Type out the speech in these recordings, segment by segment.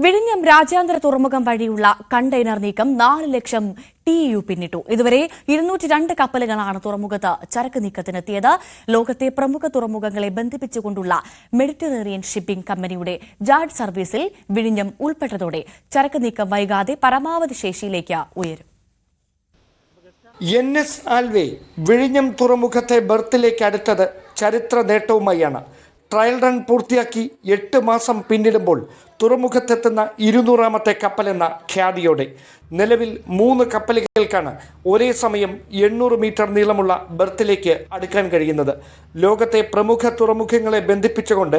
വിഴിഞ്ഞം രാജ്യാന്തര തുറമുഖം വഴിയുള്ള കണ്ടെയ്നർ നീക്കം 4 ലക്ഷം TEU പിന്നിട്ടു. ഇതുവരെ 202 കപ്പലുകളാണ് തുറമുഖത്ത് ചരക്ക് നീക്കത്തിനെത്തിയത്. ലോകത്തെ പ്രമുഖ തുറമുഖങ്ങളെ ബന്ധിപ്പിച്ചുകൊണ്ടുള്ള മെഡിറ്ററേനിയൻ ഷിപ്പിംഗ് കമ്പനിയുടെ ജാഡ് സർവീസിൽ വിഴിഞ്ഞം ഉൾപ്പെട്ടതോടെ ചരക്ക് നീക്കം വൈകാതെ പരമാവധി ശേഷിയിലേക്ക് ഉയരും. NS ആൽവേ വിഴിഞ്ഞം തുറമുഖത്തെ ബർത്തിലേക്ക് അടുത്തത് ചരിത്ര നേട്ടവുമായാണ്. ട്രയൽ റൺ പൂർത്തിയാക്കി 8 മാസം പിന്നിടുമ്പോൾ തുറമുഖത്തെത്തുന്ന 200ാമത്തെ കപ്പലെന്ന ഖ്യാതിയോടെ നിലവിൽ 3 കപ്പലുകൾക്കാണ് ഒരേ സമയം 800 മീറ്റർ നീളമുള്ള ബർത്തിലേക്ക് അടുക്കാൻ കഴിയുന്നത്. ലോകത്തെ പ്രമുഖ തുറമുഖങ്ങളെ ബന്ധിപ്പിച്ചുകൊണ്ട്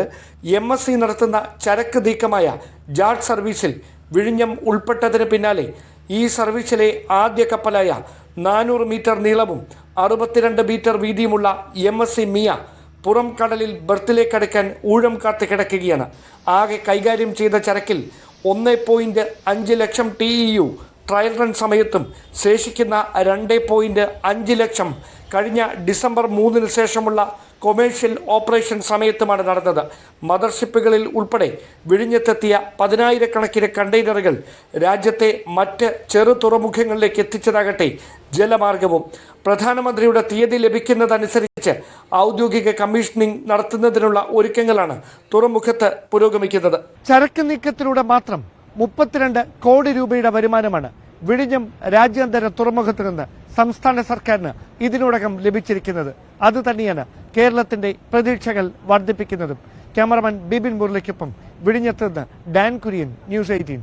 MSC നടത്തുന്ന ചരക്ക് നീക്കമായ ജാഡ് സർവീസിൽ വിഴിഞ്ഞം ഉൾപ്പെട്ടതിന് പിന്നാലെ ഈ സർവീസിലെ ആദ്യ കപ്പലായ 400 മീറ്റർ നീളവും 62 മീറ്റർ വീതിയുമുള്ള MSC മിയ പുറം കടലിൽ ബർത്തിലേക്കടുക്കാൻ ഊഴം കാത്ത് കിടക്കുകയാണ്. ആകെ കൈകാര്യം ചെയ്ത ചരക്കിൽ 1.5 ലക്ഷം TEU ട്രയൽ റൺ സമയത്തും ശേഷിക്കുന്ന 2.5 ലക്ഷം കഴിഞ്ഞ ഡിസംബർ 3 ശേഷമുള്ള കൊമേഴ്ഷ്യൽ ഓപ്പറേഷൻ സമയത്തുമാണ് നടന്നത്. മദർഷിപ്പുകളിൽ ഉൾപ്പെടെ വിഴിഞ്ഞത്തെത്തിയ 10,000-കണക്കിന് കണ്ടെയ്നറുകൾ രാജ്യത്തെ മറ്റ് ചെറു തുറമുഖങ്ങളിലേക്ക് എത്തിച്ചതാകട്ടെ ജലമാർഗവും. പ്രധാനമന്ത്രിയുടെ തീയതി ലഭിക്കുന്നതനുസരിച്ച് ഔദ്യോഗിക കമ്മീഷനിംഗ് നടത്തുന്നതിനുള്ള ഒരുക്കങ്ങളാണ് തുറമുഖത്ത് പുരോഗമിക്കുന്നത്. ചരക്ക് നീക്കത്തിലൂടെ മാത്രം 32 കോടി രൂപയുടെ വരുമാനമാണ് വിഴിഞ്ഞം രാജ്യാന്തര തുറമുഖത്ത് നിന്ന് സംസ്ഥാന സർക്കാരിന് ഇതിനോടകം ലഭിച്ചിരിക്കുന്നത്. അതുതന്നെയാണ് കേരളത്തിന്റെ പ്രതീക്ഷകൾ വർദ്ധിപ്പിക്കുന്നതും. ക്യാമറമാൻ ബിബിൻ മുരളിക്കൊപ്പം വിഴിഞ്ഞത്ത് നിന്ന് ഡാൻ കുര്യൻ, ന്യൂസ് 18.